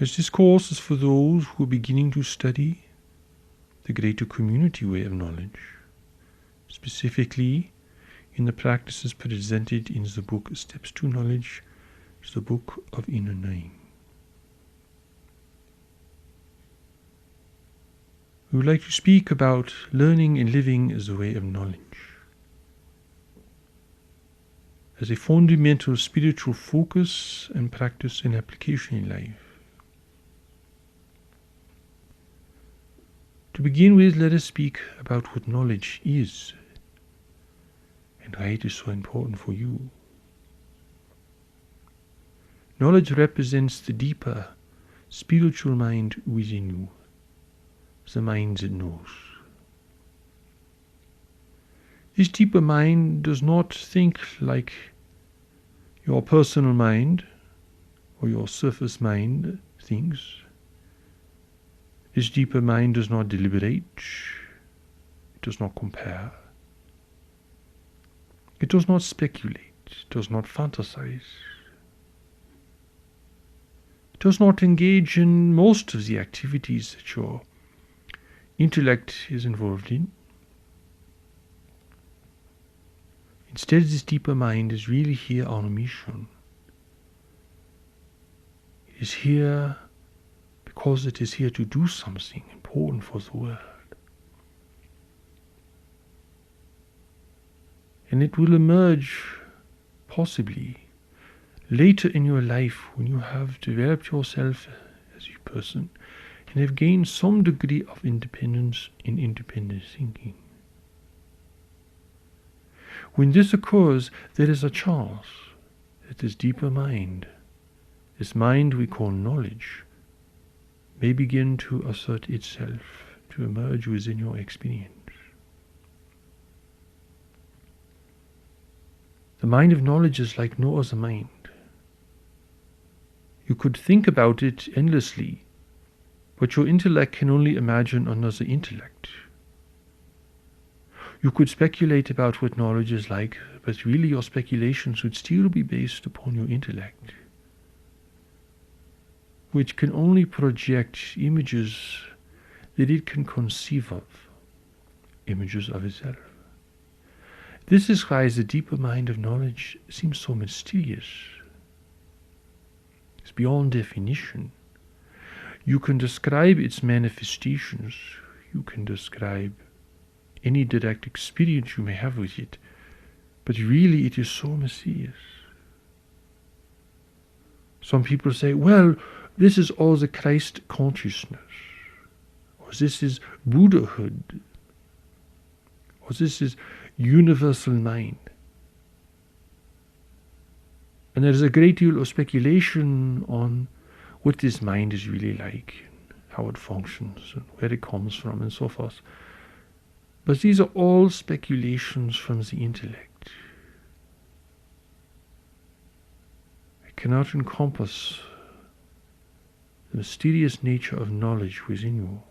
As this course is for those who are beginning to study the greater community way of knowledge, specifically in the practices presented in the book Steps to Knowledge, the book of inner knowing. We would like to speak about learning and living as a way of knowledge, as a fundamental spiritual focus and practice and application in life. To begin with, let us speak about what knowledge is and why it is so important for you. Knowledge represents the deeper spiritual mind within you, the mind that knows. This deeper mind does not think like your personal mind or your surface mind thinks. This deeper mind does not deliberate, it does not compare, it does not speculate, it does not fantasize. It does not engage in most of the activities that your intellect is involved in. Instead, this deeper mind is really here on a mission. It is here because it is here to do something important for the world. And it will emerge, possibly, later in your life when you have developed yourself as a person and have gained some degree of independence in independent thinking. When this occurs, there is a chance that this deeper mind, this mind we call knowledge, may begin to assert itself, to emerge within your experience. The mind of knowledge is like no other mind. You could think about it endlessly, but your intellect can only imagine another intellect. You could speculate about what knowledge is like, but really your speculations would still be based upon your intellect, which can only project images that it can conceive of, images of itself. This is why the deeper mind of knowledge seems so mysterious. It's beyond definition. You can describe its manifestations, you can describe any direct experience you may have with it, but really it is so mysterious. Some people say, well, this is all the Christ consciousness, or this is Buddhahood, or this is universal mind. And there is a great deal of speculation on what this mind is really like, and how it functions, and where it comes from, and so forth. But these are all speculations from the intellect. It cannot encompass the mysterious nature of knowledge within you.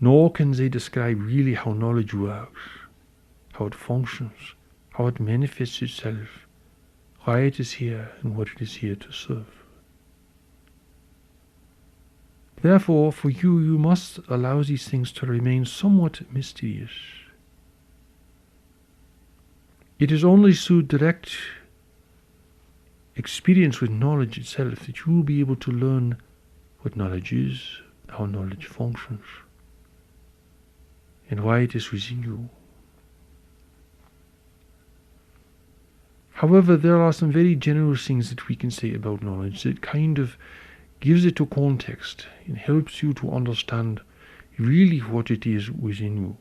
Nor can they describe really how knowledge works, how it functions, how it manifests itself, why it is here and what it is here to serve. Therefore, for you, you must allow these things to remain somewhat mysterious. It is only through direct experience with knowledge itself that you will be able to learn what knowledge is, how knowledge functions, and why it is within you. However, there are some very general things that we can say about knowledge that kind of gives it a context and helps you to understand really what it is within you,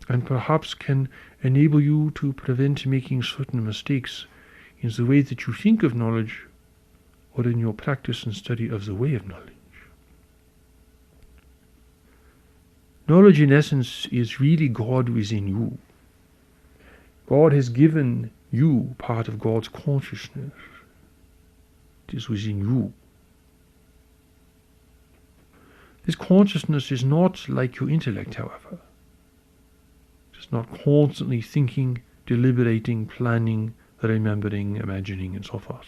and perhaps can enable you to prevent making certain mistakes in the way that you think of knowledge or in your practice and study of the way of knowledge. Knowledge in essence is really God within you. God has given you part of God's consciousness. It is within you. This consciousness is not like your intellect, however. It is not constantly thinking, deliberating, planning, remembering, imagining, and so forth.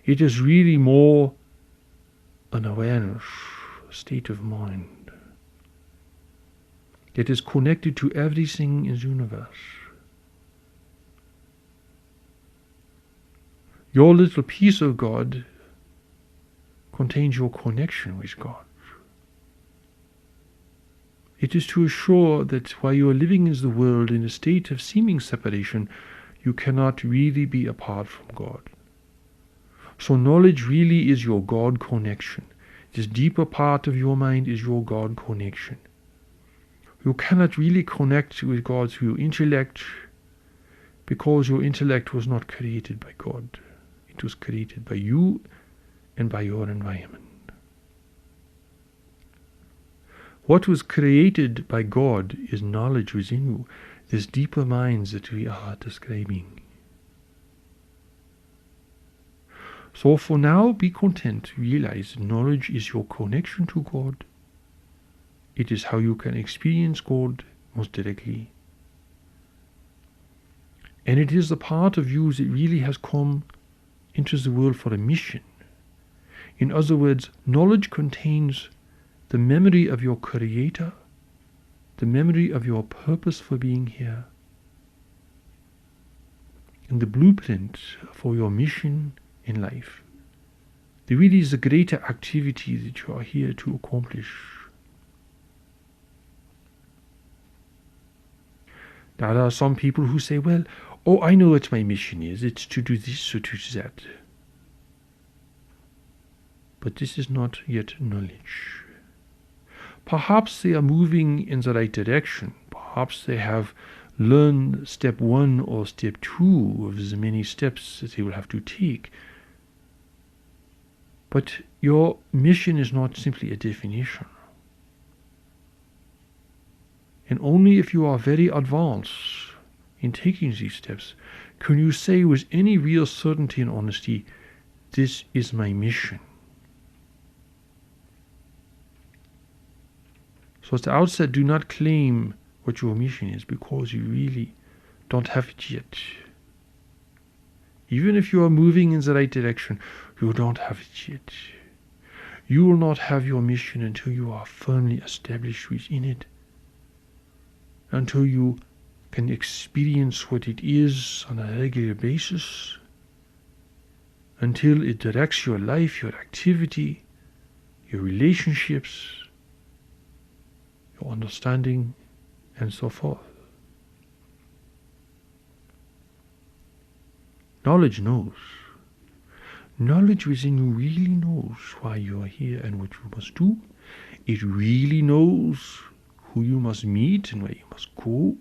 It is really more an awareness, a state of mind that is connected to everything in the universe. Your little piece of God contains your connection with God. It is to assure that while you are living in the world in a state of seeming separation, you cannot really be apart from God. So knowledge really is your God connection. This deeper part of your mind is your God connection. You cannot really connect with God through your intellect, because your intellect was not created by God. It was created by you and by your environment. What was created by God is knowledge within you, this deeper mind that we are describing. So for now, be content to realize that knowledge is your connection to God. It is how you can experience God most directly. And it is the part of you that really has come into the world for a mission. In other words, knowledge contains the memory of your Creator, the memory of your purpose for being here, and the blueprint for your mission in life. There really is a greater activity that you are here to accomplish. Now there are some people who say, well, oh, I know what my mission is. It's to do this or to do that. But this is not yet knowledge. Perhaps they are moving in the right direction. Perhaps they have learned step 1 or step 2 of the many steps that they will have to take. But your mission is not simply a definition. And only if you are very advanced in taking these steps can you say with any real certainty and honesty, this is my mission. So at the outset, do not claim what your mission is, because you really don't have it yet. Even if you are moving in the right direction, you don't have it yet. You will not have your mission until you are firmly established within it, until you can experience what it is on a regular basis, until it directs your life, your activity, your relationships, your understanding, and so forth. Knowledge knows. Knowledge within you really knows why you are here and what you must do. It really knows who you must meet and where you must go.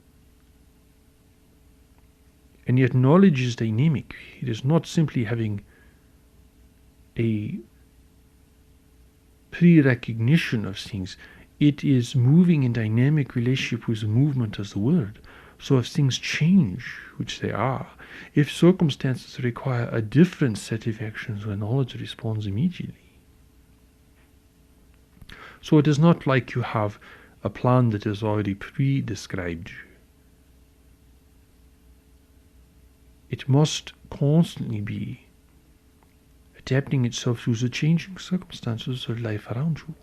And yet knowledge is dynamic. It is not simply having a pre-recognition of things. It is moving in dynamic relationship with the movement of the world. So if things change, which they are, if circumstances require a different set of actions, where knowledge responds immediately. So it is not like you have a plan that is already pre-described. It must constantly be adapting itself to the changing circumstances of life around you.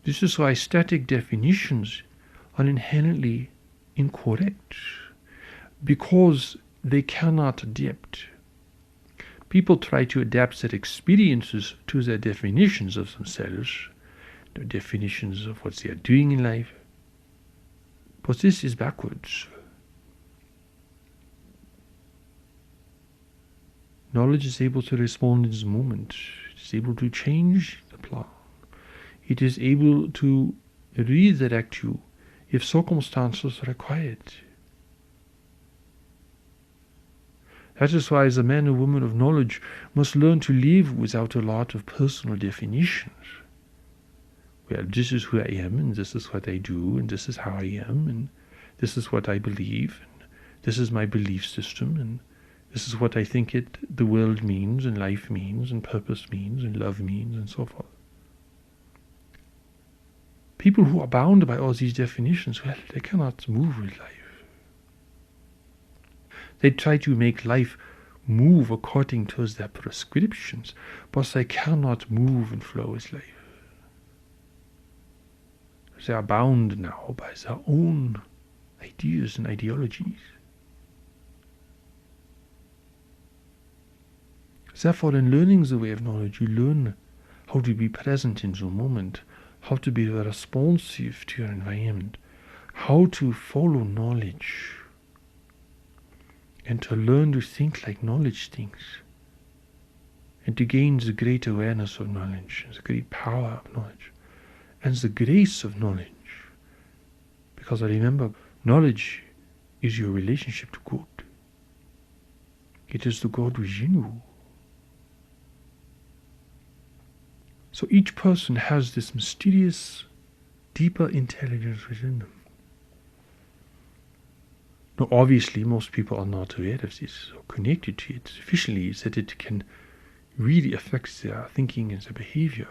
This is why static definitions are inherently incorrect, because they cannot adapt. People try to adapt their experiences to their definitions of themselves, their definitions of what they are doing in life. But this is backwards. Knowledge is able to respond in the moment. It is able to change the plan. It is able to redirect you if circumstances require it. That is why the man or woman of knowledge must learn to live without a lot of personal definitions. Well, this is who I am, and this is what I do, and this is how I am, and this is what I believe, and this is my belief system, and this is what I think the world means, and life means, and purpose means, and love means, and so forth. People who are bound by all these definitions, well, they cannot move with life. They try to make life move according to their prescriptions, but they cannot move and flow with life. They are bound now by their own ideas and ideologies. Therefore, in learning the way of knowledge, you learn how to be present in the moment, how to be responsive to your environment, how to follow knowledge, and to learn to think like knowledge thinks, and to gain the great awareness of knowledge, the great power of knowledge, and the grace of knowledge. Because I remember, knowledge is your relationship to God. It is the God within you. So each person has this mysterious, deeper intelligence within them. Now, obviously, most people are not aware of this or connected to it sufficiently that it can really affect their thinking and their behavior.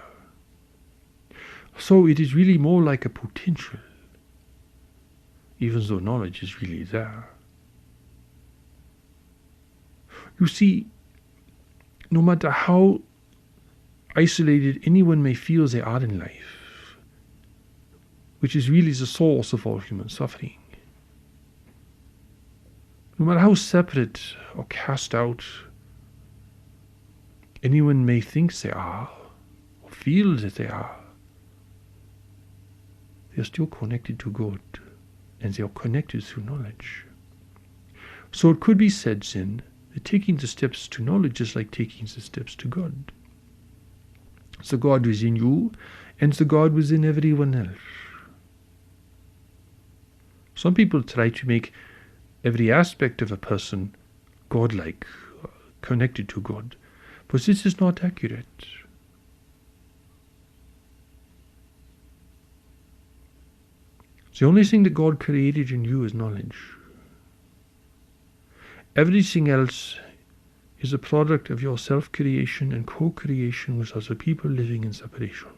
So it is really more like a potential, even though knowledge is really there. You see, no matter how isolated anyone may feel they are in life, which is really the source of all human suffering, no matter how separate or cast out anyone may think they are, or feel that they are still connected to God, and they are connected through knowledge. So it could be said then that taking the steps to knowledge is like taking the steps to God. It's the God within you, and it's the God within everyone else. Some people try to make every aspect of a person godlike, connected to God, but this is not accurate. The only thing that God created in you is knowledge. Everything else is a product of your self-creation and co-creation with other people living in separation.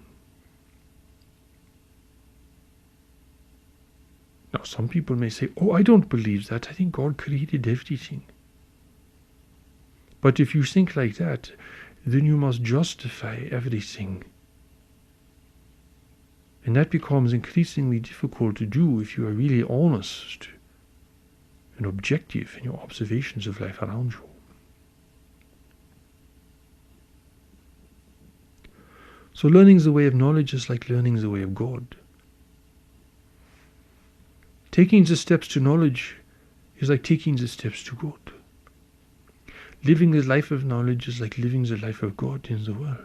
Now, some people may say, oh, I don't believe that. I think God created everything. But if you think like that, then you must justify everything. And that becomes increasingly difficult to do if you are really honest and objective in your observations of life around you. So learning the way of knowledge is like learning the way of God. Taking the steps to knowledge is like taking the steps to God. Living the life of knowledge is like living the life of God in the world.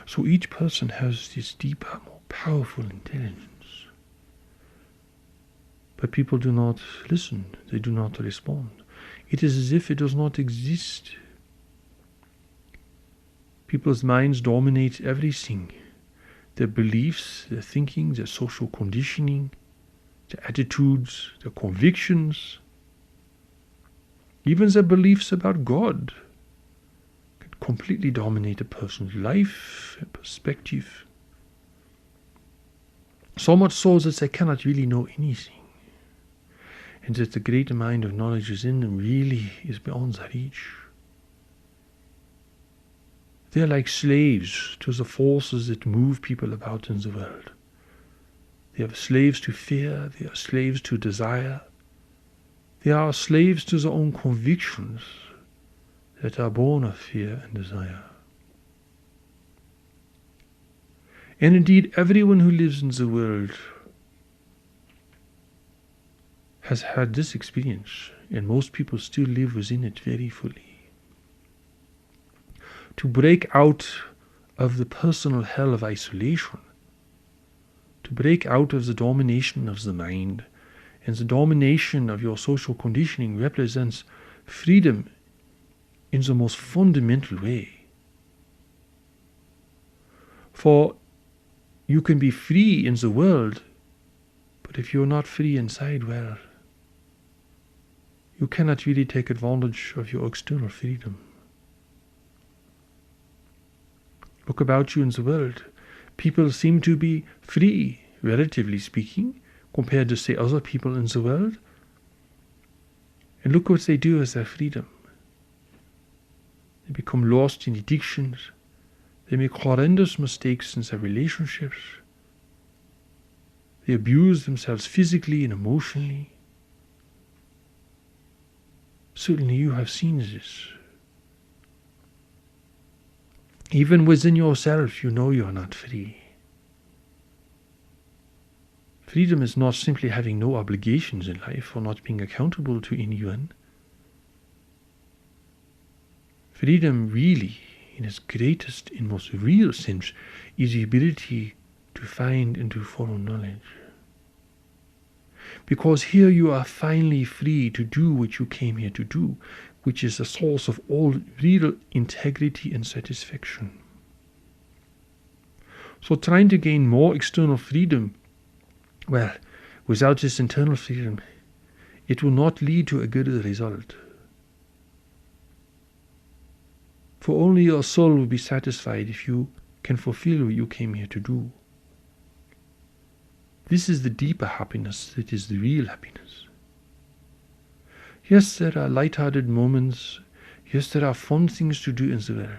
So each person has this deeper, more powerful intelligence. But people do not listen, they do not respond. It is as if it does not exist. People's minds dominate everything. Their beliefs, their thinking, their social conditioning, their attitudes, their convictions, even their beliefs about God can completely dominate a person's life and perspective. So much so that they cannot really know anything, and that the great mind of knowledge within them really is beyond their reach. They are like slaves to the forces that move people about in the world. They are slaves to fear, they are slaves to desire, they are slaves to their own convictions that are born of fear and desire. And indeed, everyone who lives in the world has had this experience, and most people still live within it very fully. To break out of the personal hell of isolation, to break out of the domination of the mind, and the domination of your social conditioning represents freedom in the most fundamental way. For you can be free in the world, but if you're not free inside, well, you cannot really take advantage of your external freedom. Look about you in the world. People seem to be free, relatively speaking, compared to, say, other people in the world. And look what they do with their freedom. They become lost in addictions. They make horrendous mistakes in their relationships. They abuse themselves physically and emotionally. Certainly you have seen this. Even within yourself, you know you are not free. Freedom is not simply having no obligations in life or not being accountable to anyone. Freedom really, in its greatest and most real sense, is the ability to find and to follow knowledge. Because here you are finally free to do what you came here to do, which is the source of all real integrity and satisfaction. So trying to gain more external freedom, well, without this internal freedom, it will not lead to a good result. For only your soul will be satisfied if you can fulfill what you came here to do. This is the deeper happiness that is the real happiness. Yes, there are light-hearted moments. Yes, there are fun things to do in the world.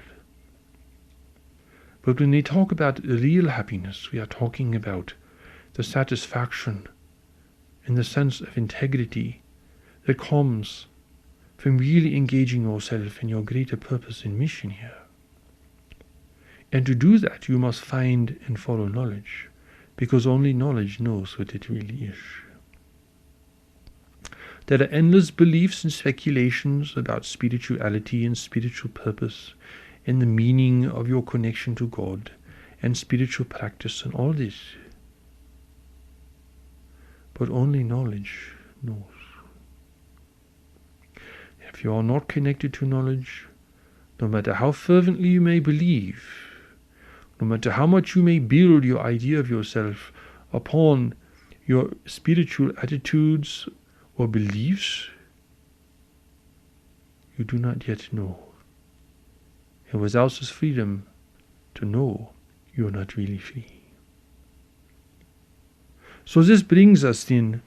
But when we talk about real happiness, we are talking about the satisfaction and the sense of integrity that comes from really engaging yourself in your greater purpose and mission here. And to do that, you must find and follow knowledge, because only knowledge knows what it really is. There are endless beliefs and speculations about spirituality and spiritual purpose and the meaning of your connection to God and spiritual practice and all this. But only knowledge knows. If you are not connected to knowledge, no matter how fervently you may believe, no matter how much you may build your idea of yourself upon your spiritual attitudes or beliefs, you do not yet know. And without this freedom to know, you are not really free. So this brings us then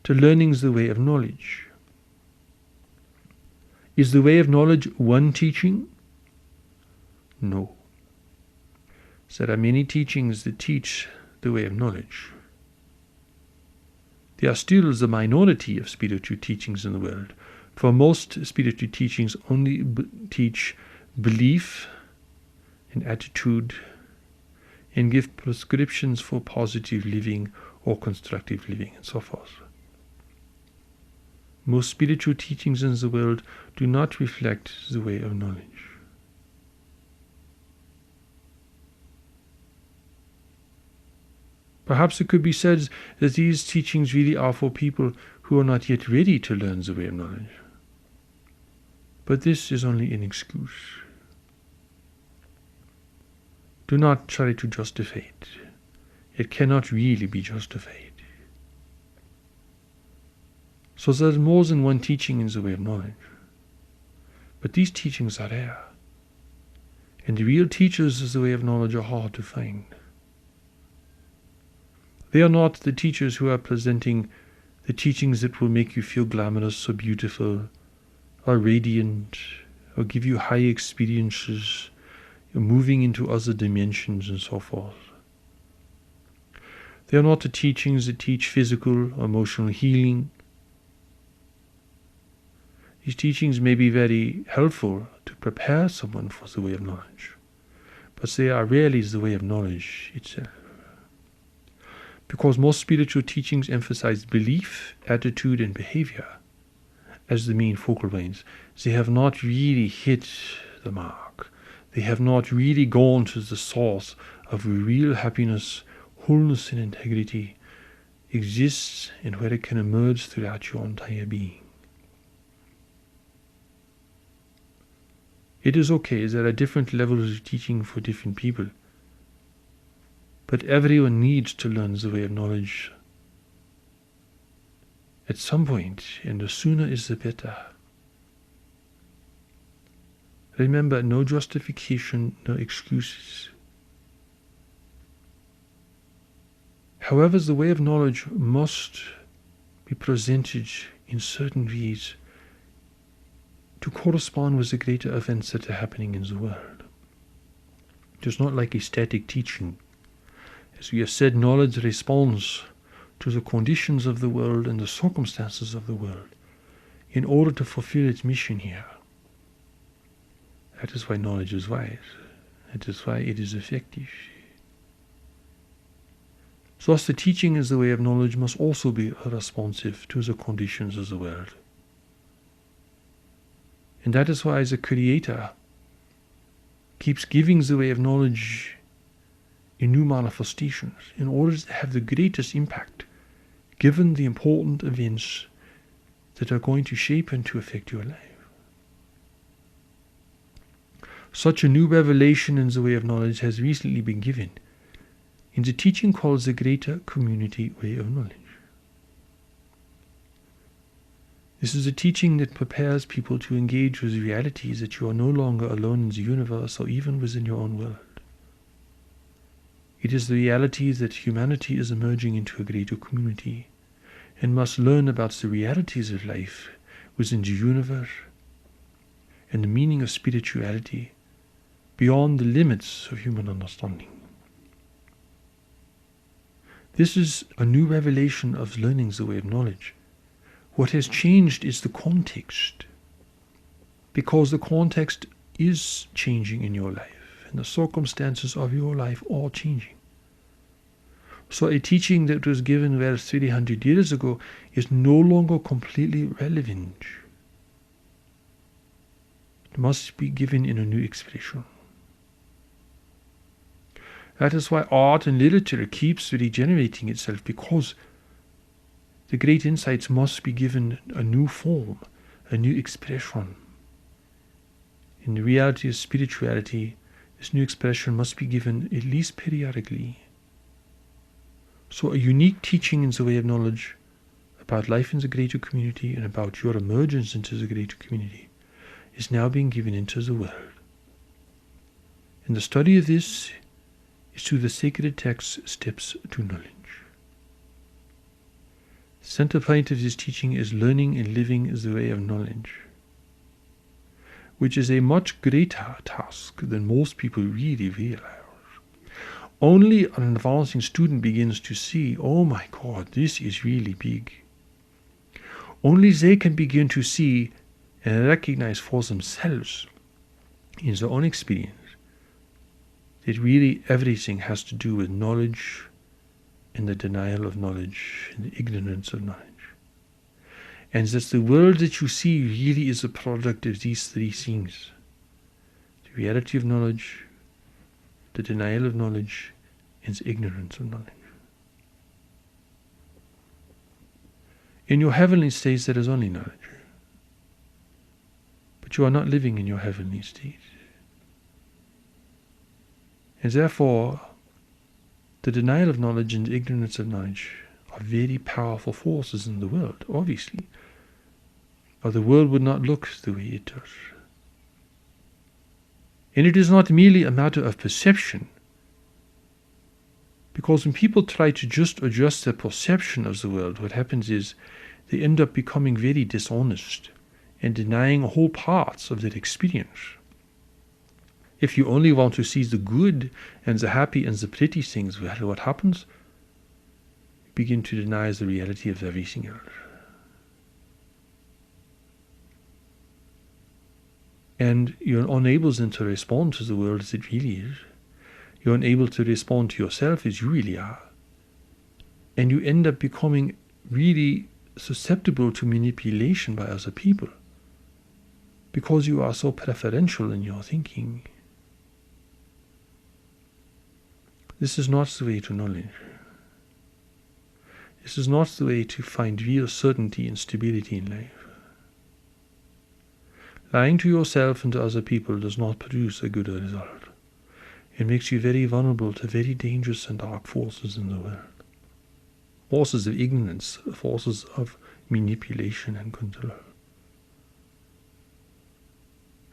to learning the way of knowledge. Is the way of knowledge one teaching? No. There are many teachings that teach the way of knowledge. There are still the minority of spiritual teachings in the world. For most spiritual teachings only teach belief and attitude and give prescriptions for positive living or constructive living and so forth. Most spiritual teachings in the world do not reflect the way of knowledge. Perhaps it could be said that these teachings really are for people who are not yet ready to learn the way of knowledge. But this is only an excuse. Do not try to justify it. It cannot really be justified. So there's more than one teaching in the way of knowledge. But these teachings are rare. And the real teachers of the way of knowledge are hard to find. They are not the teachers who are presenting the teachings that will make you feel glamorous or beautiful or radiant or give you high experiences, moving into other dimensions and so forth. They are not the teachings that teach physical or emotional healing. These teachings may be very helpful to prepare someone for the way of knowledge, but they are rarely the way of knowledge itself. Because most spiritual teachings emphasize belief, attitude, and behavior as the main focal points. They have not really hit the mark. They have not really gone to the source of where real happiness, wholeness, and integrity exists and where it can emerge throughout your entire being. It is okay, there are different levels of teaching for different people. But everyone needs to learn the way of knowledge at some point, and the sooner is the better. Remember, no justification, no excuses. However, the way of knowledge must be presented in certain ways to correspond with the greater events that are happening in the world. It is not like a static teaching. As we have said, knowledge responds to the conditions of the world and the circumstances of the world in order to fulfill its mission here. That is why knowledge is wise. That is why it is effective. Thus, the teaching as the way of knowledge must also be responsive to the conditions of the world. And that is why the Creator keeps giving the way of knowledge in new manifestations in order to have the greatest impact, given the important events that are going to shape and to affect your life. Such a new revelation in the way of knowledge has recently been given in the teaching called the Greater Community Way of Knowledge. This is a teaching that prepares people to engage with realities that you are no longer alone in the universe or even within your own world. It is the reality that humanity is emerging into a greater community and must learn about the realities of life within the universe and the meaning of spirituality beyond the limits of human understanding. This is a new revelation of learning the way of knowledge. What has changed is the context, because the context is changing in your life, and the circumstances of your life are changing. So a teaching that was given 300 years ago is no longer completely relevant. It must be given in a new expression. That is why art and literature keeps regenerating itself, because the great insights must be given a new form, a new expression. In the reality of spirituality, this new expression must be given at least periodically. So a unique teaching in the way of knowledge about life in the greater community and about your emergence into the greater community is now being given into the world. And the study of this is through the sacred text Steps to Knowledge. The center point of this teaching is learning and living the way of knowledge, which is a much greater task than most people really realize. Only an advancing student begins to see, oh my God, this is really big. Only they can begin to see and recognize for themselves in their own experience that really everything has to do with knowledge and the denial of knowledge and the ignorance of knowledge. And that the world that you see really is a product of these three things: the reality of knowledge, the denial of knowledge, and the ignorance of knowledge. In your heavenly state there is only knowledge, but you are not living in your heavenly state. And therefore, the denial of knowledge and the ignorance of knowledge are very powerful forces in the world, obviously, or the world would not look the way it does. And it is not merely a matter of perception, because when people try to just adjust their perception of the world, what happens is they end up becoming very dishonest and denying whole parts of their experience. If you only want to see the good and the happy and the pretty things, well, what happens? You begin to deny the reality of everything else. And you're unable then to respond to the world as it really is. You're unable to respond to yourself as you really are. And you end up becoming really susceptible to manipulation by other people, because you are so preferential in your thinking. This is not the way to knowledge. This is not the way to find real certainty and stability in life. Lying to yourself and to other people does not produce a good result. It makes you very vulnerable to very dangerous and dark forces in the world. Forces of ignorance, forces of manipulation and control.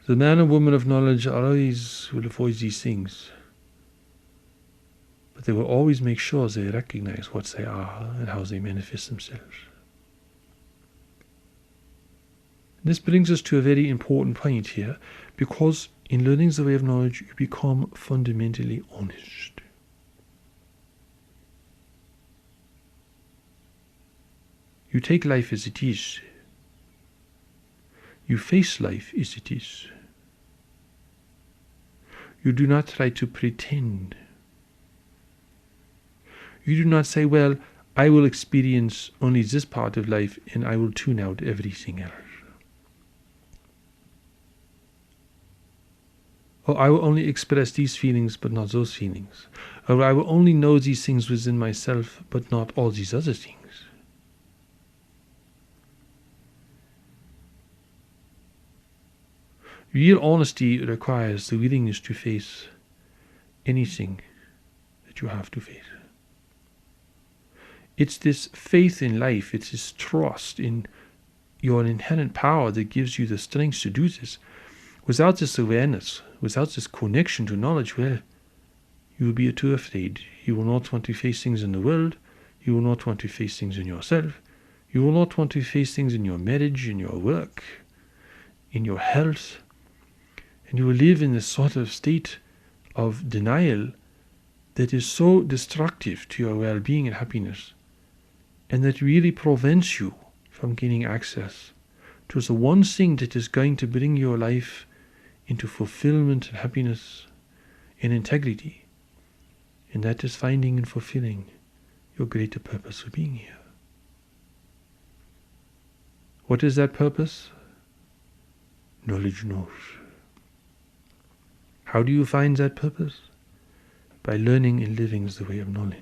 The man and woman of knowledge always will avoid these things. but they will always make sure they recognize what they are and how they manifest themselves. This brings us to a very important point here, because in learning the way of knowledge, you become fundamentally honest. You take life as it is. You face life as it is. You do not try to pretend. You do not say, well, I will experience only this part of life and I will tune out everything else. Or I will only express these feelings but not those feelings. Or I will only know these things within myself but not all these other things. Real honesty requires the willingness to face anything that you have to face. It's this faith in life, it's this trust in your inherent power that gives you the strength to do this. Without this awareness, without this connection to knowledge, well, you will be too afraid. You will not want to face things in the world. You will not want to face things in yourself. You will not want to face things in your marriage, in your work, in your health. And you will live in this sort of state of denial that is so destructive to your well-being and happiness, and that really prevents you from gaining access to the one thing that is going to bring your life into fulfillment and happiness and integrity, and that is finding and fulfilling your greater purpose for being here. What is that purpose? Knowledge knows. How do you find that purpose? By learning and living the way of knowledge.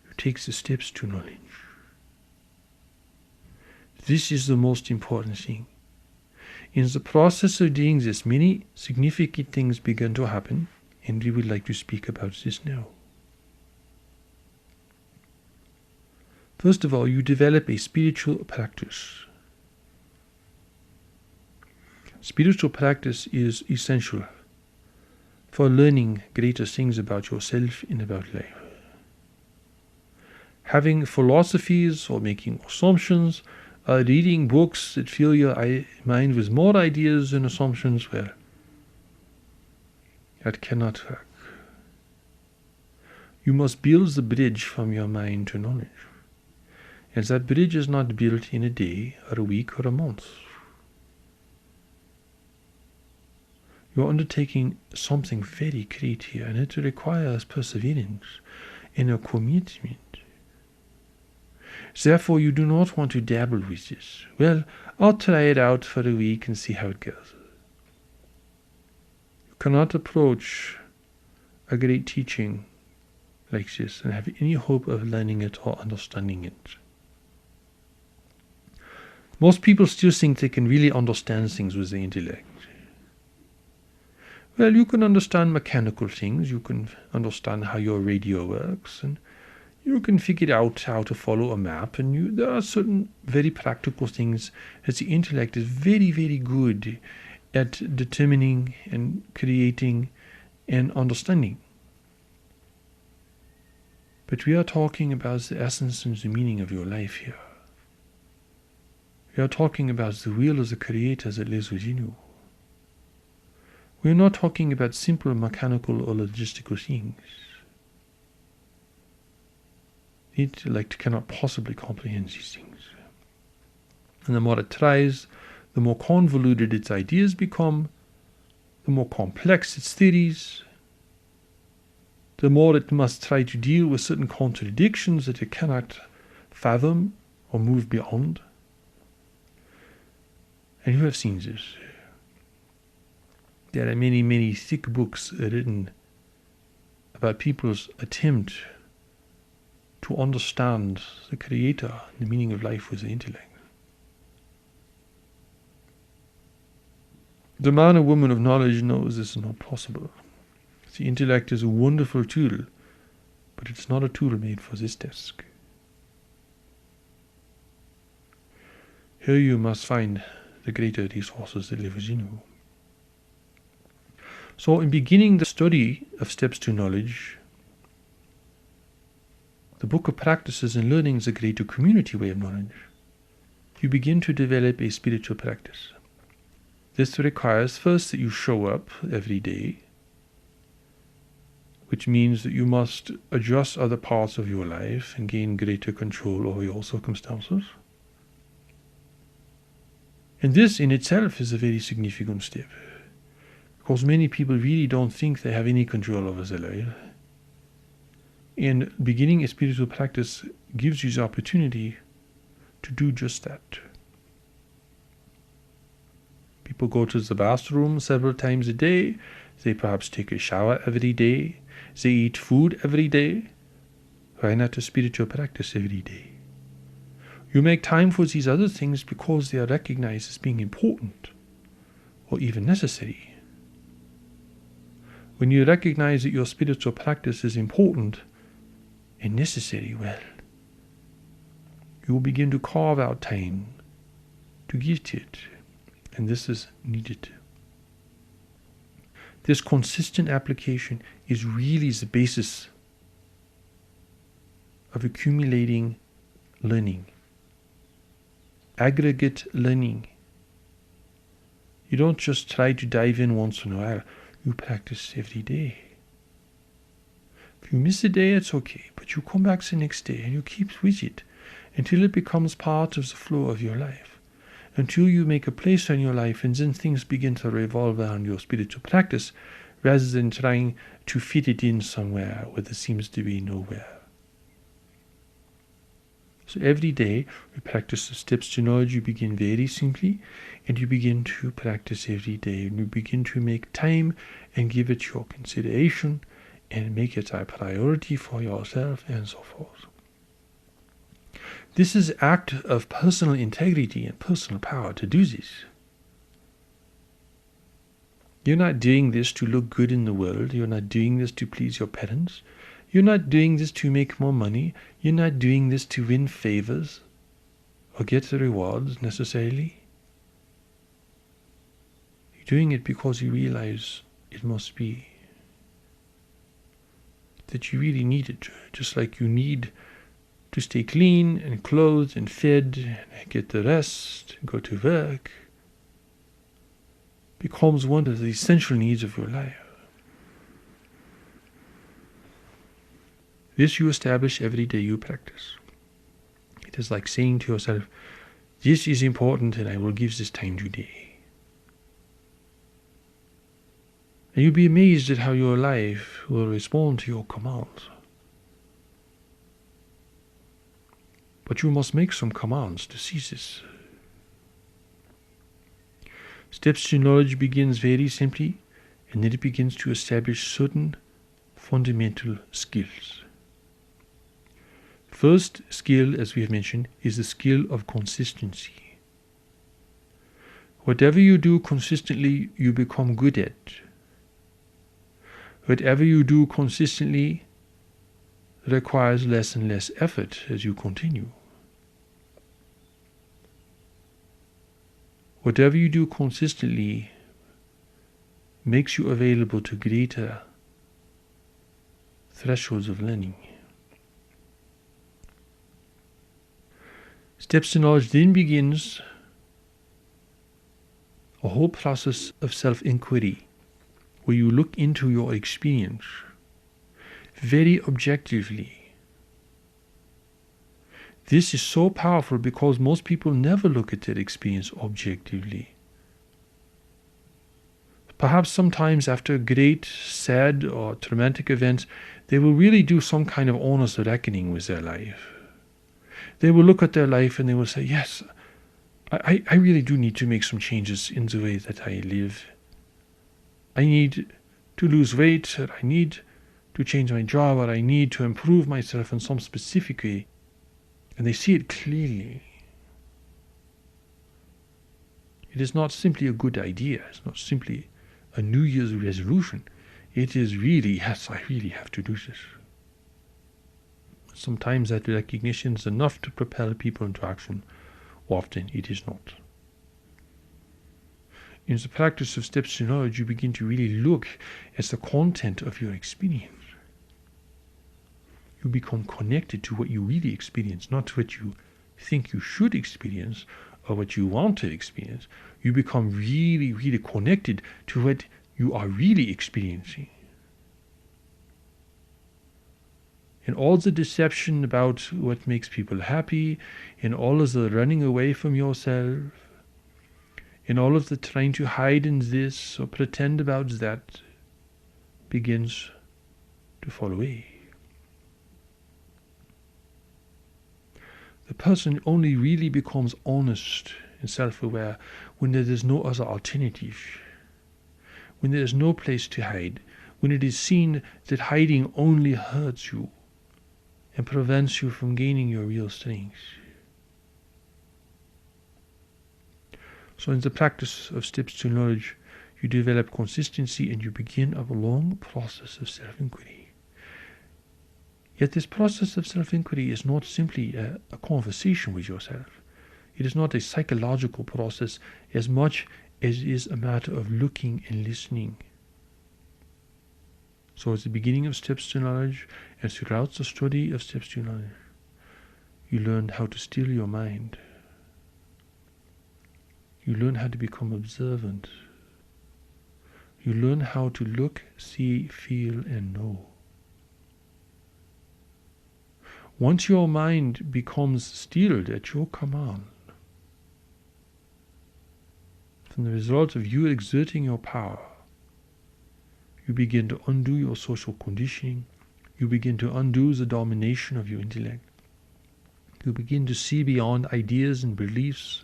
You take the steps to knowledge. This is the most important thing. In the process of doing this, many significant things begin to happen, and we would like to speak about this now. First of all, you develop a spiritual practice. Spiritual practice is essential for learning greater things about yourself and about life. Having philosophies or making assumptions, reading books that fill your mind with more ideas than assumptions, well, that cannot work. You must build the bridge from your mind to knowledge. And that bridge is not built in a day or a week or a month. You are undertaking something very great here, and it requires perseverance and a commitment. Therefore, you do not want to dabble with this. Well, I'll try it out for a week and see how it goes. You cannot approach a great teaching like this and have any hope of learning it or understanding it. Most people still think they can really understand things with the intellect. Well, you can understand mechanical things, you can understand how your radio works, and you can figure out how to follow a map, and there are certain very practical things that the intellect is very, very good at determining and creating and understanding. But we are talking about the essence and the meaning of your life here. We are talking about the will of the Creator that lives within you. We are not talking about simple mechanical or logistical things. The intellect cannot possibly comprehend these things. And the more it tries, the more convoluted its ideas become, the more complex its theories, the more it must try to deal with certain contradictions that it cannot fathom or move beyond. And you have seen this. There are many, many thick books written about people's attempt to understand the Creator, the meaning of life with the intellect. The man or woman of knowledge knows this is not possible. The intellect is a wonderful tool, but it's not a tool made for this task. Here you must find the greater resources that live within you. So in beginning the study of Steps to Knowledge, the book of practices and learning is a greater community way of knowledge. You begin to develop a spiritual practice. This requires first that you show up every day, which means that you must adjust other parts of your life and gain greater control over your circumstances. And this in itself is a very significant step, because many people really don't think they have any control over their life. And beginning a spiritual practice gives you the opportunity to do just that. People go to the bathroom several times a day. They perhaps take a shower every day. They eat food every day. Why not a spiritual practice every day? You make time for these other things because they are recognized as being important or even necessary. When you recognize that your spiritual practice is important and necessary, well, you will begin to carve out time to give to it, and this is needed. This consistent application is really the basis of accumulating learning, aggregate learning. You don't just try to dive in once in a while, you practice every day. If you miss a day, it's okay, but you come back the next day and you keep with it until it becomes part of the flow of your life, until you make a place in your life, and then things begin to revolve around your spiritual practice rather than trying to fit it in somewhere where there seems to be nowhere. So every day we practice the steps to knowledge. You begin very simply, and you begin to practice every day, and you begin to make time and give it your consideration and make it a priority for yourself and so forth. This is an act of personal integrity and personal power to do this. You're not doing this to look good in the world. You're not doing this to please your parents. You're not doing this to make more money. You're not doing this to win favors or get the rewards necessarily. You're doing it because you realize it must be. That you really need it, just like you need to stay clean and clothed and fed and get the rest, go to work, becomes one of the essential needs of your life. This you establish every day you practice. It is like saying to yourself, this is important and I will give this time today. And you'll be amazed at how your life will respond to your commands. But you must make some commands to see this. Steps to knowledge begins very simply, and then it begins to establish certain fundamental skills. First skill, as we have mentioned, is the skill of consistency. Whatever you do consistently, you become good at. Whatever you do consistently requires less and less effort as you continue. Whatever you do consistently makes you available to greater thresholds of learning. Steps to knowledge then begins a whole process of self-inquiry, where you look into your experience very objectively. This is so powerful because most people never look at their experience objectively. Perhaps sometimes after great, sad or traumatic events, they will really do some kind of honest reckoning with their life. They will look at their life and they will say, yes, I really do need to make some changes in the way that I live. I need to lose weight, or I need to change my job, or I need to improve myself in some specific way. And they see it clearly. It is not simply a good idea. It's not simply a New Year's resolution. It is really, yes, I really have to do this. Sometimes that recognition is enough to propel people into action. Often it is not. In the practice of steps to knowledge, you begin to really look at the content of your experience. You become connected to what you really experience, not to what you think you should experience or what you want to experience. You become really, really connected to what you are really experiencing. And all the deception about what makes people happy, and all of the running away from yourself, and all of the trying to hide in this or pretend about that begins to fall away. The person only really becomes honest and self-aware when there is no other alternative, when there is no place to hide, when it is seen that hiding only hurts you and prevents you from gaining your real strength. So in the practice of steps to knowledge, you develop consistency and you begin a long process of self-inquiry. Yet this process of self-inquiry is not simply a conversation with yourself. It is not a psychological process as much as it is a matter of looking and listening. So at the beginning of steps to knowledge and throughout the study of steps to knowledge, you learn how to still your mind. You learn how to become observant. You learn how to look, see, feel, and know. Once your mind becomes stilled at your command, from the result of you exerting your power, you begin to undo your social conditioning. You begin to undo the domination of your intellect. You begin to see beyond ideas and beliefs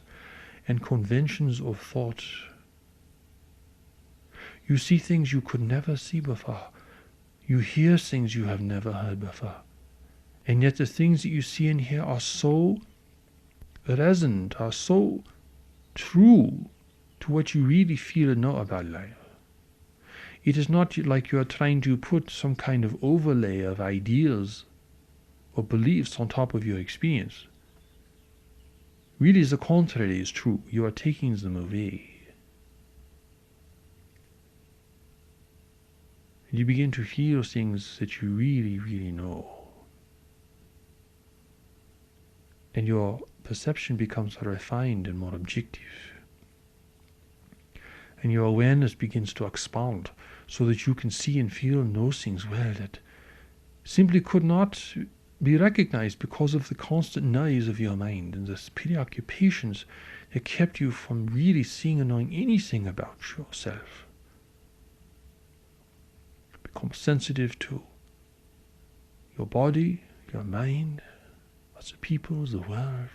and conventions of thought. You see things you could never see before. You hear things you have never heard before. And yet the things that you see and hear are so resonant, are so true to what you really feel and know about life. It is not like you are trying to put some kind of overlay of ideas or beliefs on top of your experience. Really, the contrary is true. You are taking them away. And you begin to feel things that you really, really know. And your perception becomes refined and more objective. And your awareness begins to expand so that you can see and feel and know things well that simply could not be recognized because of the constant noise of your mind and the preoccupations that kept you from really seeing and knowing anything about yourself. Become sensitive to your body, your mind, other people, the world,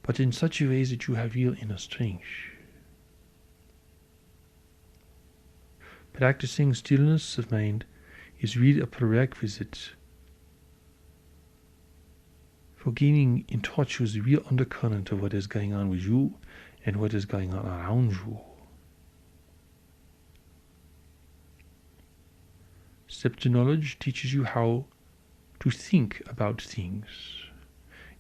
but in such a way that you have real inner strength. Practicing stillness of mind is really a prerequisite for getting in touch with the real undercurrent of what is going on with you and what is going on around you. Step to knowledge teaches you how to think about things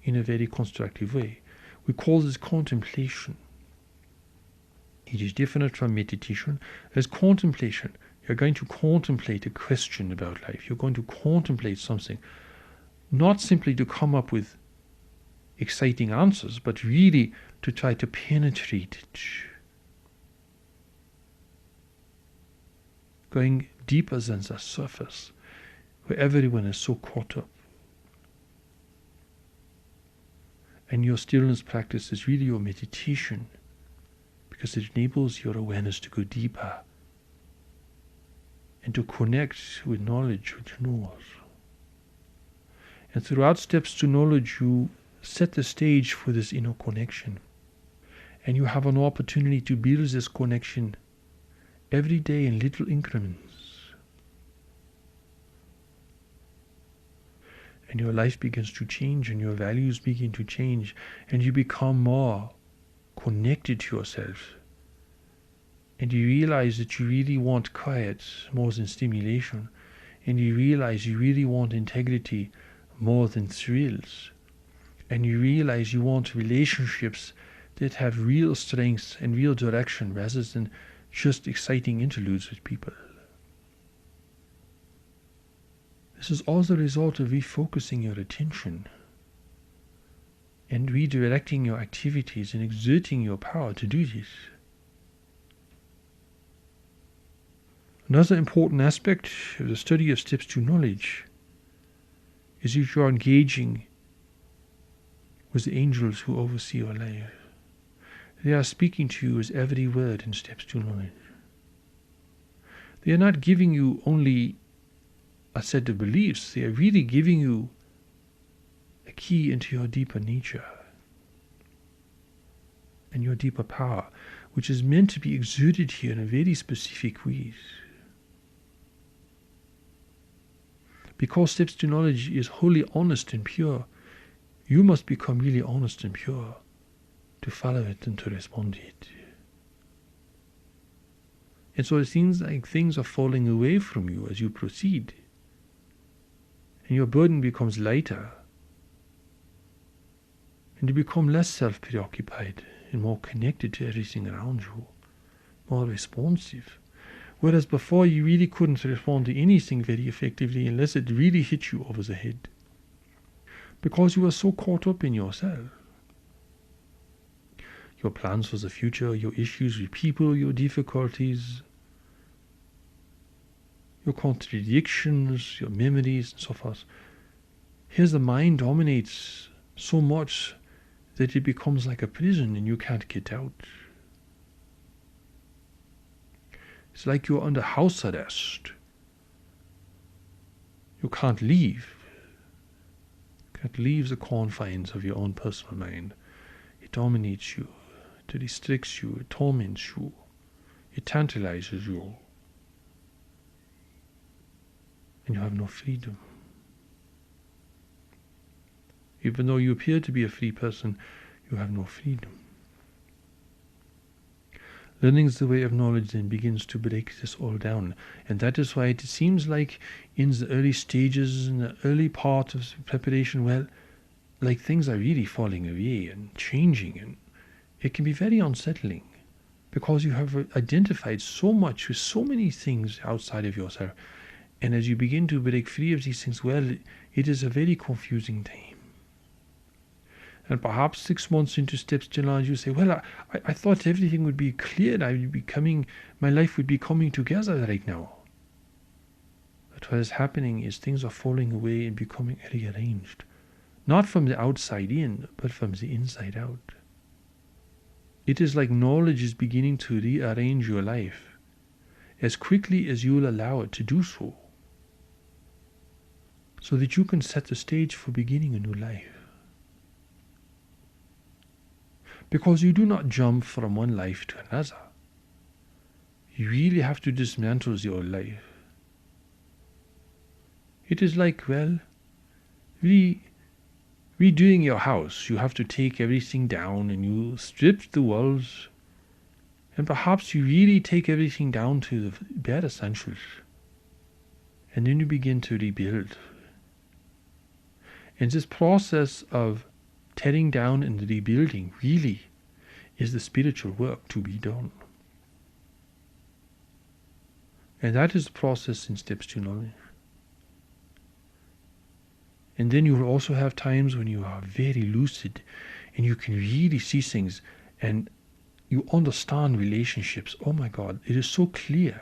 in a very constructive way. We call this contemplation. It is different from meditation. As contemplation, you're going to contemplate a question about life. You're going to contemplate something, not simply to come up with exciting answers, but really to try to penetrate it. Going deeper than the surface, where everyone is so caught up. And your stillness practice is really your meditation, because it enables your awareness to go deeper and to connect with knowledge, which knows. And throughout steps to knowledge, you set the stage for this inner connection. And you have an opportunity to build this connection every day in little increments. And your life begins to change, and your values begin to change, and you become more connected to yourself. And you realize that you really want quiet more than stimulation. And you realize you really want integrity more than thrills. And you realize you want relationships that have real strength and real direction rather than just exciting interludes with people. This is all the result of refocusing your attention and redirecting your activities and exerting your power to do this. Another important aspect of the study of steps to knowledge is if you are engaging with the angels who oversee your life. They are speaking to you with every word in steps to knowledge. They are not giving you only a set of beliefs, they are really giving you a key into your deeper nature and your deeper power, which is meant to be exerted here in a very specific ways. Because steps to knowledge is wholly honest and pure, you must become really honest and pure to follow it and to respond to it. And so it seems like things are falling away from you as you proceed, and your burden becomes lighter, and you become less self-preoccupied and more connected to everything around you, more responsive. Whereas before you really couldn't respond to anything very effectively unless it really hit you over the head, because you were so caught up in yourself. Your plans for the future, your issues with people, your difficulties, your contradictions, your memories, and so forth. Here the mind dominates so much that it becomes like a prison and you can't get out. It's like you're under house arrest. You can't leave. You can't leave the confines of your own personal mind. It dominates you. It restricts you. It torments you. It tantalizes you. And you have no freedom. Even though you appear to be a free person, you have no freedom. Learning the way of knowledge then begins to break this all down. And that is why it seems like in the early stages, in the early part of preparation, well, like things are really falling away and changing. And it can be very unsettling because you have identified so much with so many things outside of yourself. And as you begin to break free of these things, well, it is a very confusing time. And perhaps 6 months into steps to knowledge, you say, well, I thought everything would be clear. My life would be coming together right now. But what is happening is things are falling away and becoming rearranged. Not from the outside in, but from the inside out. It is like knowledge is beginning to rearrange your life as quickly as you will allow it to do so that you can set the stage for beginning a new life. Because you do not jump from one life to another. You really have to dismantle your life. It is like, well, redoing your house. You have to take everything down and you strip the walls. And perhaps you really take everything down to the bare essentials. And then you begin to rebuild. And this process of tearing down and rebuilding really is the spiritual work to be done. And that is the process in steps to knowledge. And then you will also have times when you are very lucid and you can really see things and you understand relationships. Oh my God, it is so clear.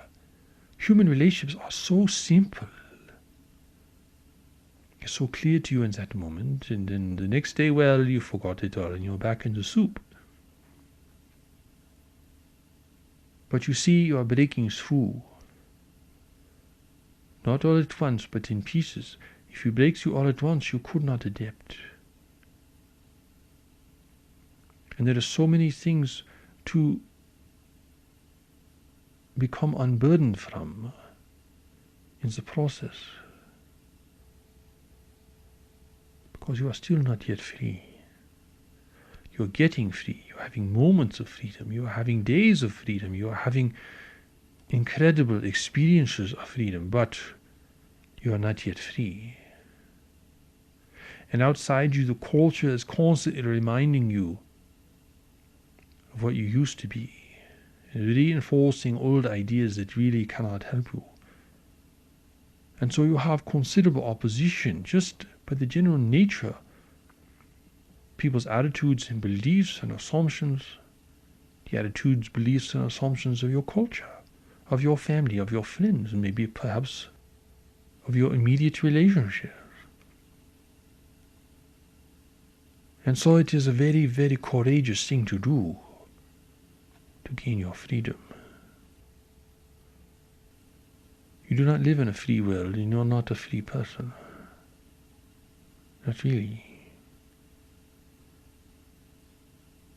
Human relationships are so simple. It's so clear to you in that moment, and then the next day, well, you forgot it all and you're back in the soup. But you see, you are breaking through. Not all at once, but in pieces. If you break through all at once, you could not adapt. And there are so many things to become unburdened from in the process. Because you are still not yet free. You're getting free. You're having moments of freedom. You are having days of freedom. You are having incredible experiences of freedom. But you are not yet free. And outside you, the culture is constantly reminding you of what you used to be, and reinforcing old ideas that really cannot help you. And so you have considerable opposition just by the general nature, people's attitudes and beliefs and assumptions, the attitudes, beliefs, and assumptions of your culture, of your family, of your friends, and maybe perhaps of your immediate relationships. And so it is a very, very courageous thing to do to gain your freedom. You do not live in a free world, and you're not a free person. Not really.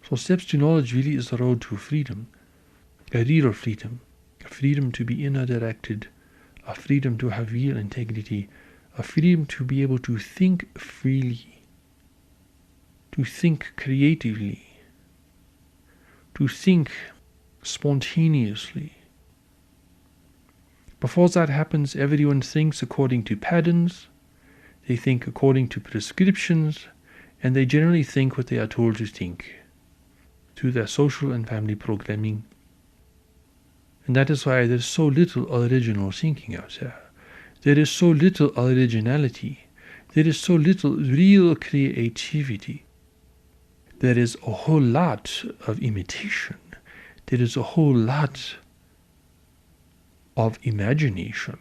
So steps to knowledge really is the road to freedom, a real freedom, a freedom to be inner directed, a freedom to have real integrity, a freedom to be able to think freely, to think creatively, to think spontaneously. Before that happens, everyone thinks according to patterns, they think according to prescriptions, and they generally think what they are told to think through their social and family programming. And that is why there's so little original thinking out there. There is so little originality. There is so little real creativity. There is a whole lot of imitation. There is a whole lot of imagination.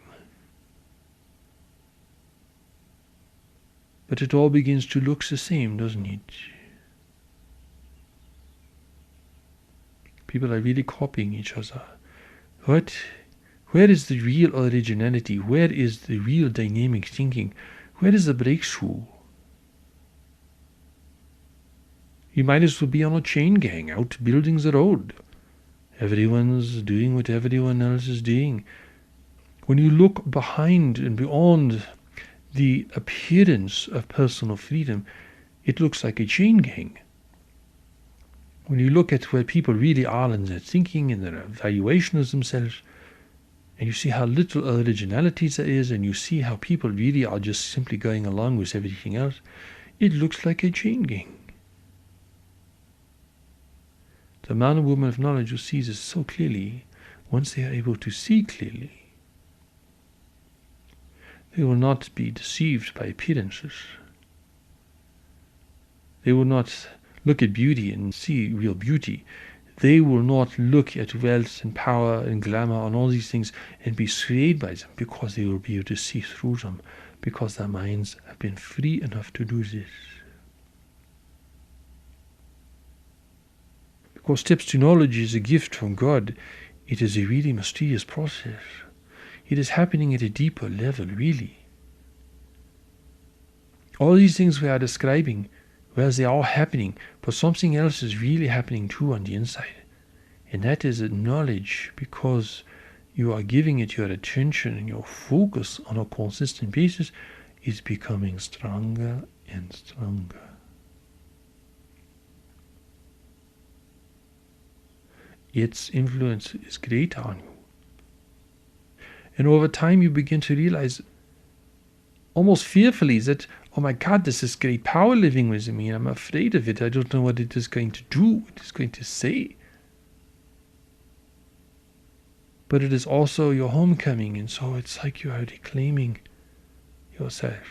But it all begins to look the same, doesn't it? People are really copying each other. Where is the real originality? Where is the real dynamic thinking? Where is the breakthrough? You might as well be on a chain gang out building the road. Everyone's doing what everyone else is doing. When you look behind and beyond the appearance of personal freedom, it looks like a chain gang. When you look at where people really are in their thinking and their evaluation of themselves, and you see how little originality there is, and you see how people really are just simply going along with everything else, it looks like a chain gang. The man and woman of knowledge who sees this so clearly, once they are able to see clearly, they will not be deceived by appearances. They will not look at beauty and see real beauty. They will not look at wealth and power and glamour and all these things and be swayed by them, because they will be able to see through them, because their minds have been free enough to do this. Because steps to knowledge is a gift from God. It is a really mysterious process. It is happening at a deeper level, really. All these things we are describing, well, they are happening, but something else is really happening too on the inside. And that is knowledge, because you are giving it your attention and your focus on a consistent basis, is becoming stronger and stronger. Its influence is greater on you. And over time you begin to realize, almost fearfully, that, oh my God, this is great power living with me, and I'm afraid of it. I don't know what it is going to do, what it is going to say. But it is also your homecoming, and so it's like you are reclaiming yourself.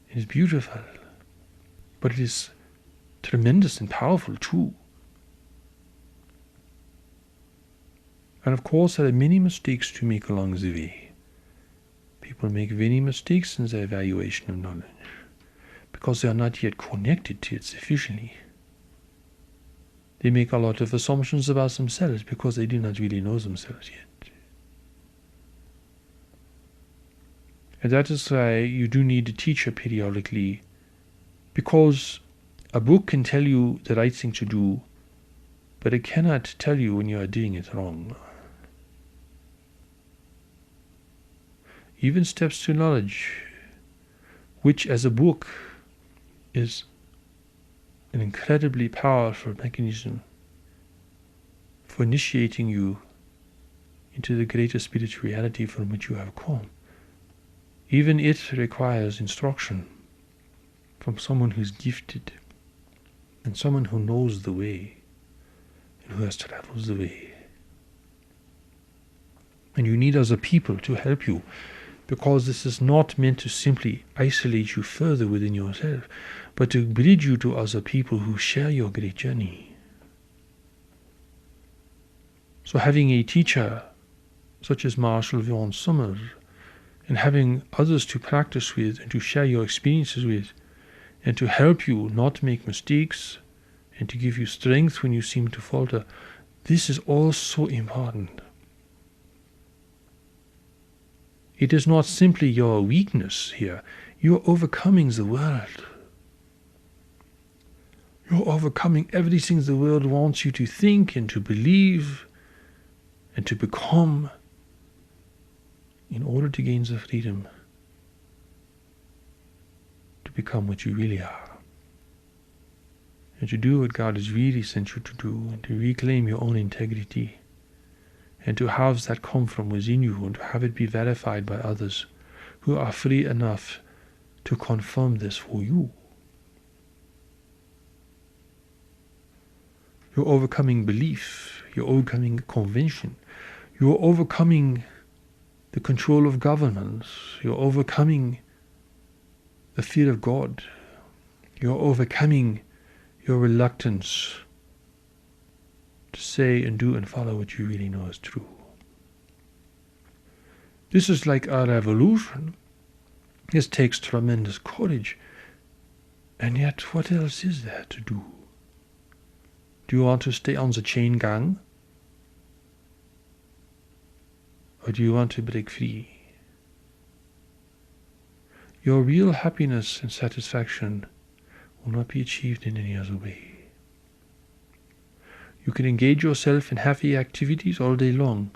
It is beautiful, but it is tremendous and powerful too. And of course, there are many mistakes to make along the way. People make many mistakes in their evaluation of knowledge because they are not yet connected to it sufficiently. They make a lot of assumptions about themselves because they do not really know themselves yet. And that is why you do need a teacher periodically, because a book can tell you the right thing to do, but it cannot tell you when you are doing it wrong. Even steps to knowledge, which as a book is an incredibly powerful mechanism for initiating you into the greater spiritual reality from which you have come. Even it requires instruction from someone who is gifted. and someone who knows the way and who has traveled the way. And you need other people to help you, because this is not meant to simply isolate you further within yourself, but to bridge you to other people who share your great journey. So having a teacher such as Marshall Vaughan Summers, and having others to practice with and to share your experiences with, and to help you not make mistakes, and to give you strength when you seem to falter, this is all so important. It is not simply your weakness here. You are overcoming the world. You're overcoming everything the world wants you to think and to believe and to become in order to gain the freedom to become what you really are. And to do what God has really sent you to do, and to reclaim your own integrity, and to have that come from within you, and to have it be verified by others who are free enough to confirm this for you. You're overcoming belief, you're overcoming convention, you're overcoming the control of governments, you're overcoming the fear of God, you're overcoming your reluctance to say and do and follow what you really know is true. This is like a revolution. This takes tremendous courage. And yet, what else is there to do? Do you want to stay on the chain gang? Or do you want to break free? Your real happiness and satisfaction will not be achieved in any other way. You can engage yourself in happy activities all day long,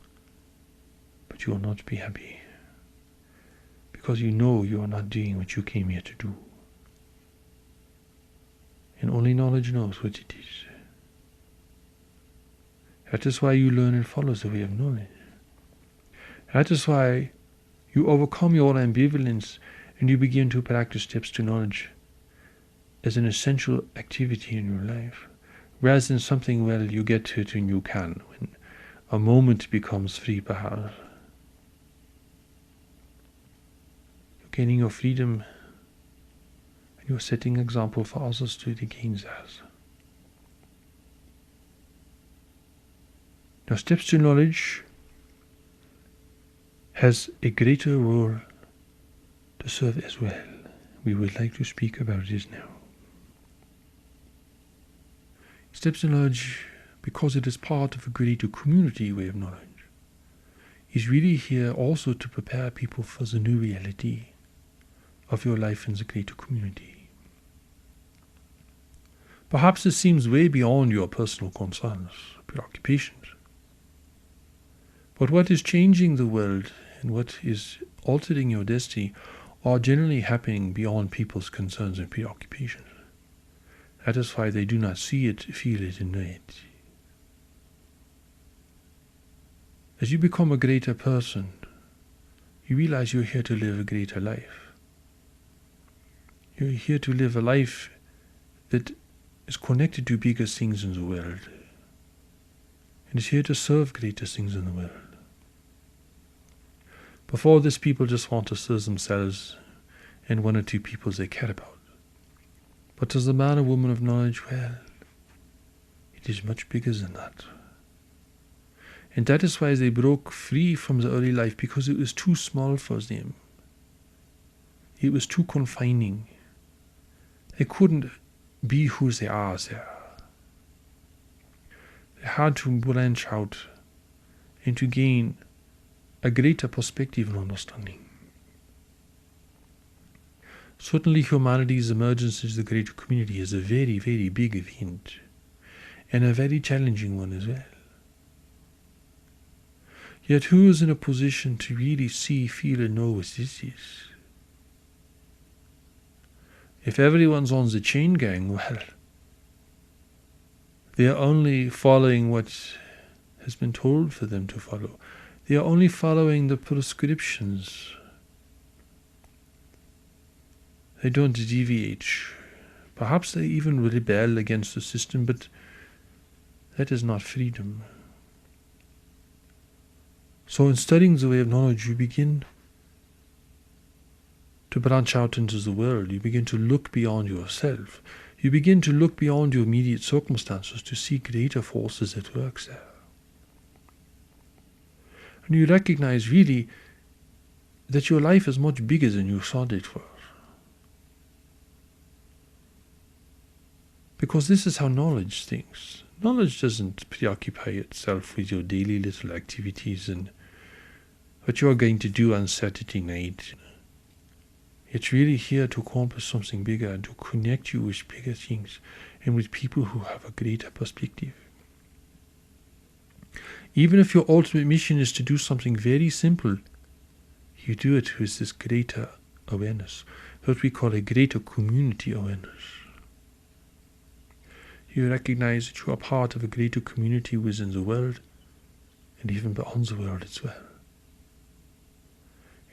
but you will not be happy, because you know you are not doing what you came here to do. And only knowledge knows what it is. That is why you learn and follow the way of knowledge. That is why you overcome your ambivalence and you begin to practice steps to knowledge as an essential activity in your life, rather than something, well, you get to it when you can, when a moment becomes free perhaps. You're gaining your freedom, and you're setting example for others to gain that. Now, steps to knowledge has a greater role to serve as well. We would like to speak about this now. Steps to knowledge, because it is part of a greater community way of knowledge, is really here also to prepare people for the new reality of your life in the greater community. Perhaps this seems way beyond your personal concerns, preoccupations. But what is changing the world and what is altering your destiny are generally happening beyond people's concerns and preoccupations. That is why they do not see it, feel it, and know it. As you become a greater person, you realize you're here to live a greater life. You're here to live a life that is connected to bigger things in the world, and is here to serve greater things in the world. Before this, people just want to serve themselves and one or two people they care about. But as a man or woman of knowledge, well, it is much bigger than that. And that is why they broke free from the early life, because it was too small for them. It was too confining. They couldn't be who they are there. They had to branch out and to gain a greater perspective and understanding. Certainly humanity's emergence as the greater community is a very, very big event, and a very challenging one as well. Yet who is in a position to really see, feel, and know what this is? If everyone's on the chain gang, well, they are only following what has been told for them to follow. They are only following the prescriptions. They don't deviate Perhaps they even rebel against the system, but that is not freedom. So in studying the way of knowledge, you begin to branch out into the world. You begin to look beyond yourself. You begin to look beyond your immediate circumstances to see greater forces at work there. And you recognize really that your life is much bigger than you thought it was. Because this is how knowledge thinks. Knowledge doesn't preoccupy itself with your daily little activities and what you are going to do on Saturday night. It's really here to accomplish something bigger and to connect you with bigger things and with people who have a greater perspective. Even if your ultimate mission is to do something very simple, you do it with this greater awareness, what we call a greater community awareness. You recognize that you are part of a greater community within the world and even beyond the world as well.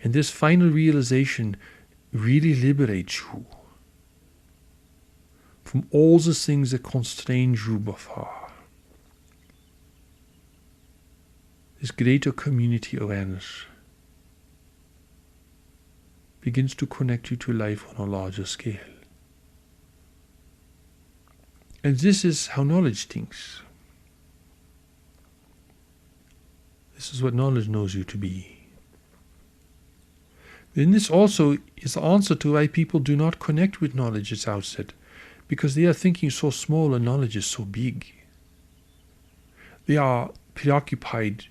And this final realization really liberates you from all the things that constrain you before. This greater community awareness begins to connect you to life on a larger scale. And this is how knowledge thinks. This is what knowledge knows you to be. Then this also is the answer to why people do not connect with knowledge at the outset, because they are thinking so small and knowledge is so big. They are preoccupied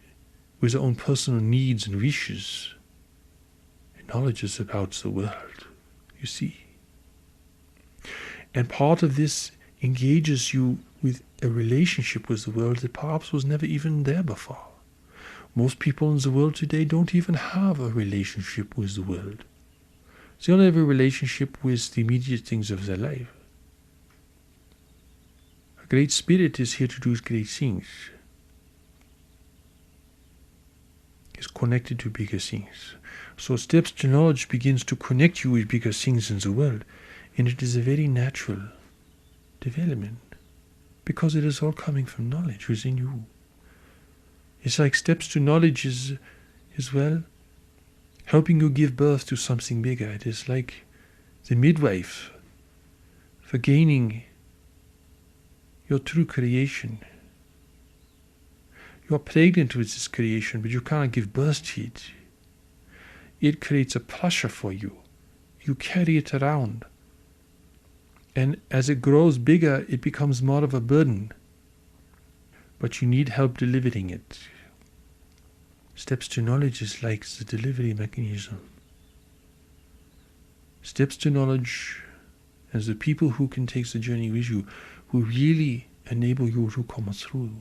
with their own personal needs and wishes. And knowledge is about the world, you see. And part of this engages you with a relationship with the world that perhaps was never even there before. Most people in the world today don't even have a relationship with the world. They only have a relationship with the immediate things of their life. A great spirit is here to do great things. It's connected to bigger things. So steps to knowledge begins to connect you with bigger things in the world. And it is a very natural development, because it is all coming from knowledge within you. It's like steps to knowledge is as well helping you give birth to something bigger. It is like the midwife for gaining your true creation. You are pregnant with this creation, but you cannot give birth to it. It creates a pleasure for you. You carry it around. And as it grows bigger, it becomes more of a burden. But you need help delivering it. Steps to knowledge is like the delivery mechanism. Steps to knowledge as the people who can take the journey with you, who really enable you to come through.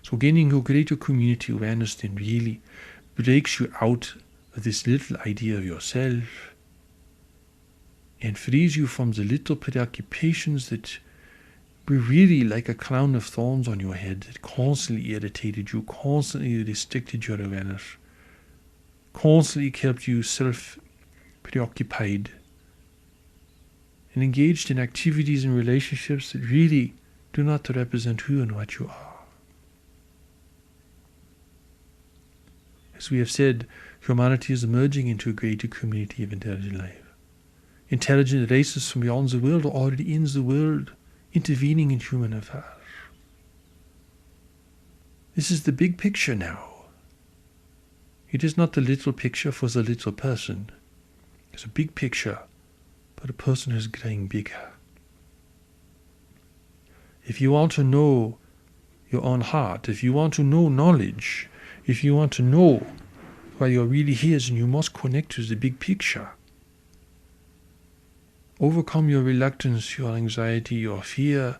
So gaining your greater community awareness then really breaks you out of this little idea of yourself and frees you from the little preoccupations that were really like a crown of thorns on your head that constantly irritated you, constantly restricted your awareness, constantly kept you self-preoccupied and engaged in activities and relationships that really do not represent who and what you are. As we have said, humanity is emerging into a greater community of intelligent life. Intelligent races from beyond the world are already in the world, intervening in human affairs. This is the big picture now. It is not the little picture for the little person. It's a big picture, but a person is growing bigger. If you want to know your own heart, if you want to know knowledge, if you want to know why you're really here, then you must connect to the big picture. Overcome your reluctance, your anxiety, your fear,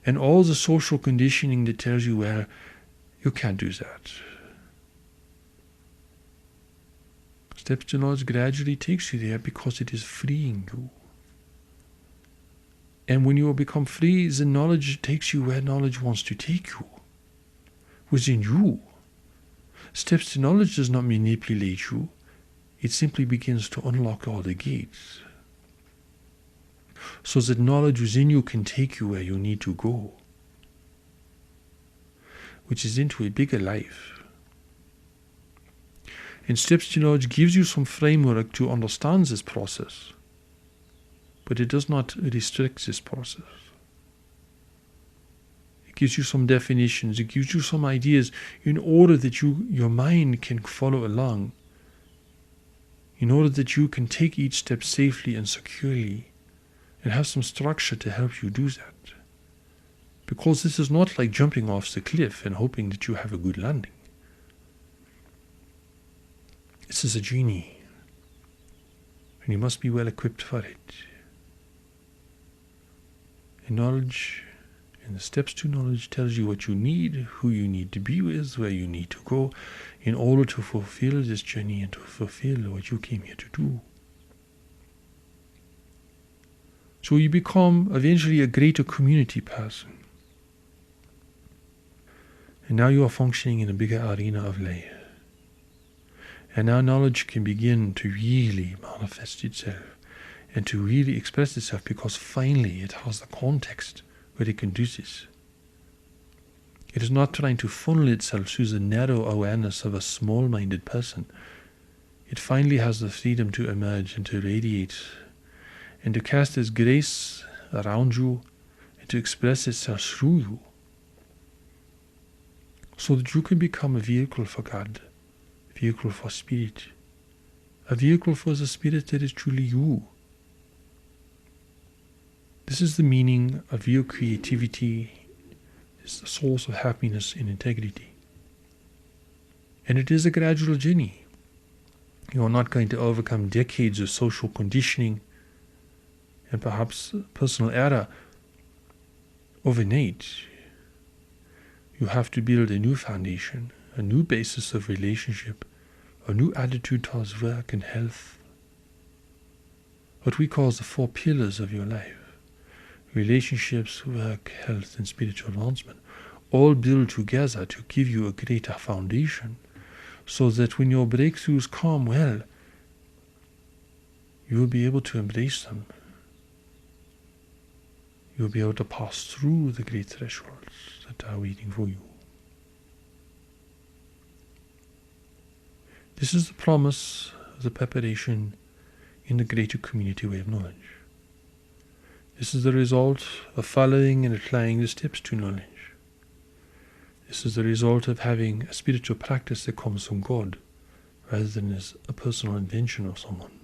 and all the social conditioning that tells you, well, you can't do that. Steps to knowledge gradually takes you there because it is freeing you. And when you become free, the knowledge takes you where knowledge wants to take you, within you. Steps to knowledge does not manipulate you. It simply begins to unlock all the gates. so that knowledge within you can take you where you need to go, which is into a bigger life. And Steps to Knowledge gives you some framework to understand this process, but it does not restrict this process. It gives you some definitions, it gives you some ideas in order that your mind can follow along, in order that you can take each step safely and securely, and have some structure to help you do that. Because this is not like jumping off the cliff and hoping that you have a good landing. This is a journey, and you must be well equipped for it. And knowledge, and the Steps to Knowledge tells you what you need, who you need to be with, where you need to go, in order to fulfill this journey and to fulfill what you came here to do. So you become eventually a greater community person. And now you are functioning in a bigger arena of life. And now knowledge can begin to really manifest itself and to really express itself, because finally it has the context where it can do this. It is not trying to funnel itself through the narrow awareness of a small-minded person. It finally has the freedom to emerge and to radiate and to cast its grace around you and to express itself through you, so that you can become a vehicle for God, a vehicle for Spirit, a vehicle for the Spirit that is truly you. This is the meaning of your creativity. It's the source of happiness and integrity. And it is a gradual journey. You are not going to overcome decades of social conditioning and perhaps personal error overnight. You have to build a new foundation, a new basis of relationship, a new attitude towards work and health. What we call the 4 pillars of your life: relationships, work, health, and spiritual advancement, all build together to give you a greater foundation, so that when your breakthroughs come, well, you will be able to embrace them. You will be able to pass through the great thresholds that are waiting for you. This is the promise of the preparation in the greater community way of knowledge. This is the result of following and applying the Steps to Knowledge. This is the result of having a spiritual practice that comes from God, rather than as a personal invention of someone.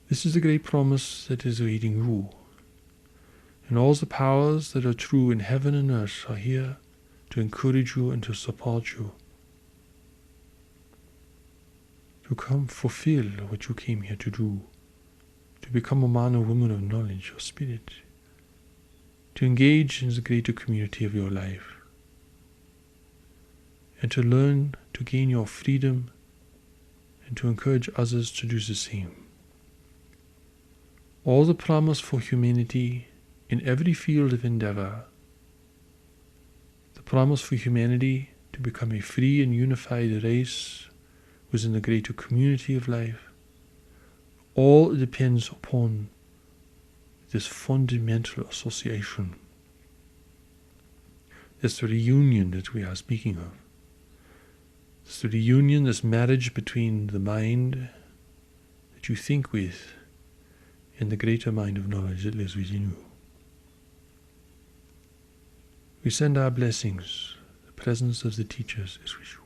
This is the great promise that is awaiting you. And all the powers that are true in heaven and earth are here to encourage you and to support you, to come fulfill what you came here to do, to become a man or woman of knowledge or spirit, to engage in the greater community of your life, and to learn to gain your freedom and to encourage others to do the same. All the promise for humanity in every field of endeavor, the promise for humanity to become a free and unified race within the greater community of life, all depends upon this fundamental association, this reunion that we are speaking of. This reunion, this marriage between the mind that you think with and the greater mind of knowledge that lives within you. We send our blessings. The presence of the teachers is with you.